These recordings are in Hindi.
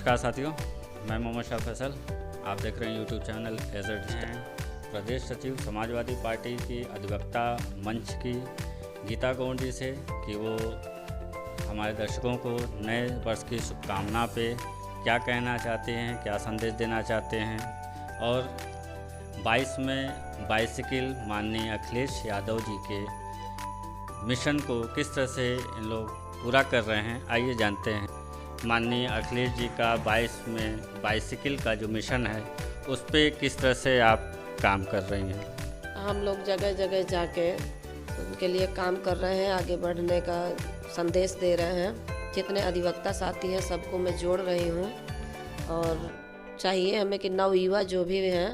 नमस्कार साथियों, मैं मोहम्मद शाह फैसल। आप देख रहे हैं यूट्यूब चैनल एजेड हैं। प्रदेश सचिव समाजवादी पार्टी की अधिवक्ता मंच की गीता गौड़ जी से कि वो हमारे दर्शकों को नए वर्ष की शुभकामना पे क्या कहना चाहते हैं, क्या संदेश देना चाहते हैं और 22 में बाइसिकल माननीय अखिलेश यादव जी के मिशन को किस तरह से इन लोग पूरा कर रहे हैं, आइए जानते हैं। माननीय अखिलेश जी का 22 में बाइसिकल का जो मिशन है उस पे किस तरह से आप काम कर रही हैं? हम लोग जगह जगह जाके उनके लिए काम कर रहे हैं, आगे बढ़ने का संदेश दे रहे हैं। जितने अधिवक्ता साथी हैं सबको मैं जोड़ रही हूँ और चाहिए हमें कि नव युवा जो भी हैं,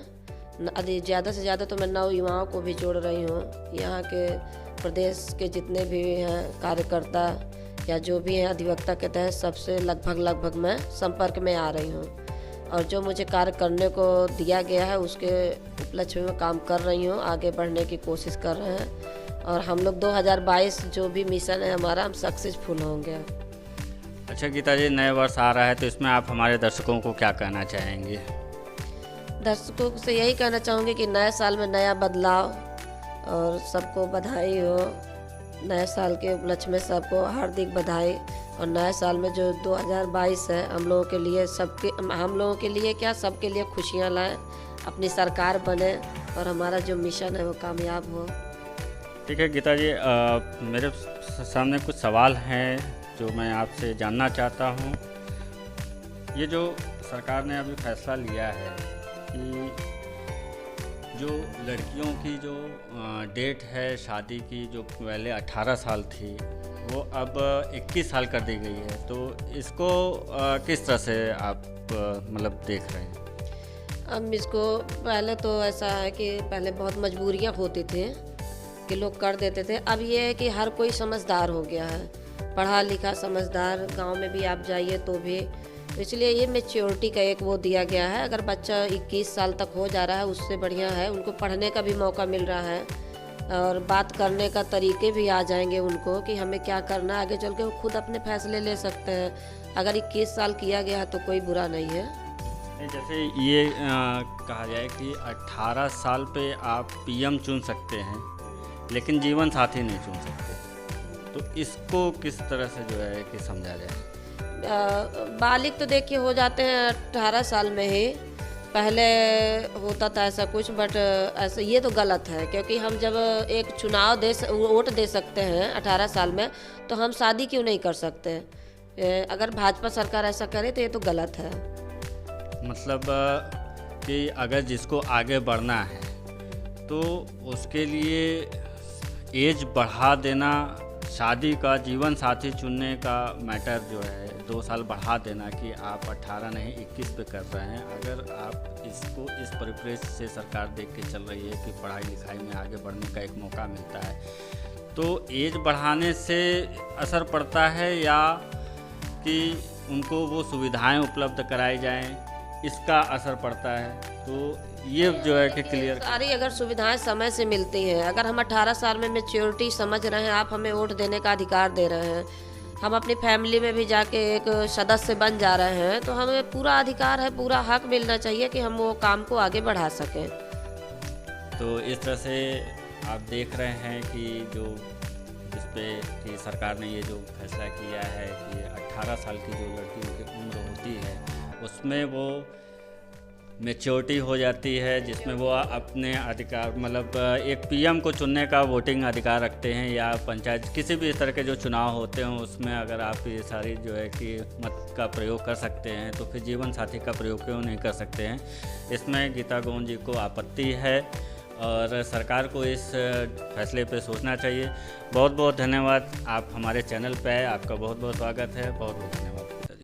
ज़्यादा से ज़्यादा तो मैं नव युवाओं को भी जोड़ रही हूँ। यहाँ के प्रदेश के जितने भी हैं कार्यकर्ता या जो भी हैं अधिवक्ता के तहत सबसे लगभग मैं संपर्क में आ रही हूँ और जो मुझे कार्य करने को दिया गया है उसके उपलक्ष्य में काम कर रही हूँ, आगे बढ़ने की कोशिश कर रहे हैं और हम लोग 2022 जो भी मिशन है हमारा, हम सक्सेसफुल होंगे। अच्छा गीता जी, नए वर्ष आ रहा है तो इसमें आप हमारे दर्शकों को क्या कहना चाहेंगे? दर्शकों से यही कहना चाहूँगी कि नए साल में नया बदलाव और सबको बधाई हो। नए साल के उपलक्ष्य में सबको हार्दिक बधाई और नए साल में जो 2022 है हम लोगों के लिए सबके लिए खुशियाँ लाएं, अपनी सरकार बने और हमारा जो मिशन है वो कामयाब हो। ठीक है गीता जी, मेरे सामने कुछ सवाल हैं जो मैं आपसे जानना चाहता हूँ। ये जो सरकार ने अभी फैसला लिया है कि जो लड़कियों की जो डेट है शादी की, जो पहले 18 साल थी वो अब 21 साल कर दी गई है, तो इसको किस तरह से आप मतलब देख रहे हैं? अब इसको पहले तो ऐसा है कि पहले बहुत मजबूरियां होती थी कि लोग कर देते थे। अब ये है कि हर कोई समझदार हो गया है, पढ़ा लिखा समझदार। गांव में भी आप जाइए तो भी, इसलिए ये मैच्योरिटी का एक वो दिया गया है। अगर बच्चा 21 साल तक हो जा रहा है उससे बढ़िया है, उनको पढ़ने का भी मौका मिल रहा है और बात करने का तरीके भी आ जाएंगे उनको कि हमें क्या करना है। आगे चल के वो खुद अपने फैसले ले सकते हैं। अगर 21 साल किया गया है तो कोई बुरा नहीं है। जैसे ये कहा जाए कि 18 साल पे आप पीएम चुन सकते हैं लेकिन जीवन साथी नहीं चुन सकते, तो इसको किस तरह से जो है कि समझा जाए? बालिग तो देखिए हो जाते हैं 18 साल में ही, पहले होता था ऐसा कुछ, बट ऐसा ये तो गलत है क्योंकि हम जब एक वोट दे सकते हैं 18 साल में तो हम शादी क्यों नहीं कर सकते? अगर भाजपा सरकार ऐसा करे तो ये तो गलत है। मतलब कि अगर जिसको आगे बढ़ना है तो उसके लिए एज बढ़ा देना, शादी का जीवन साथी चुनने का मैटर जो है 2 साल बढ़ा देना कि आप 18 नहीं 21 पे कर रहे हैं। अगर आप इसको इस परिप्रेक्ष्य से सरकार देख के चल रही है कि पढ़ाई लिखाई में आगे बढ़ने का एक मौका मिलता है, तो एज बढ़ाने से असर पड़ता है या कि उनको वो सुविधाएं उपलब्ध कराई जाएं, इसका असर पड़ता है? तो ये जो है कि क्लियर सारी अगर सुविधाएं समय से मिलती हैं, अगर हम 18 साल में मैच्योरिटी समझ रहे हैं, आप हमें वोट देने का अधिकार दे रहे हैं, हम अपनी फैमिली में भी जाके एक सदस्य बन जा रहे हैं, तो हमें पूरा अधिकार है, पूरा हक मिलना चाहिए कि हम वो काम को आगे बढ़ा सकें। तो इस तरह से आप देख रहे हैं कि जो जिस पे कि सरकार ने ये जो फैसला किया है कि 18 साल की जो लड़कियों की उम्र होती है उसमें वो मैच्योरिटी हो जाती है, जिसमें वो अपने अधिकार मतलब एक पीएम को चुनने का वोटिंग अधिकार रखते हैं या पंचायत किसी भी तरह के जो चुनाव होते हैं उसमें अगर आप ये सारी जो है कि मत का प्रयोग कर सकते हैं तो फिर जीवन साथी का प्रयोग क्यों नहीं कर सकते हैं? इसमें गीता गौड़ जी को आपत्ति है और सरकार को इस फैसले पे सोचना चाहिए। बहुत बहुत धन्यवाद, आप हमारे चैनल पे आए, आपका बहुत बहुत स्वागत है। बहुत बहुत धन्यवाद।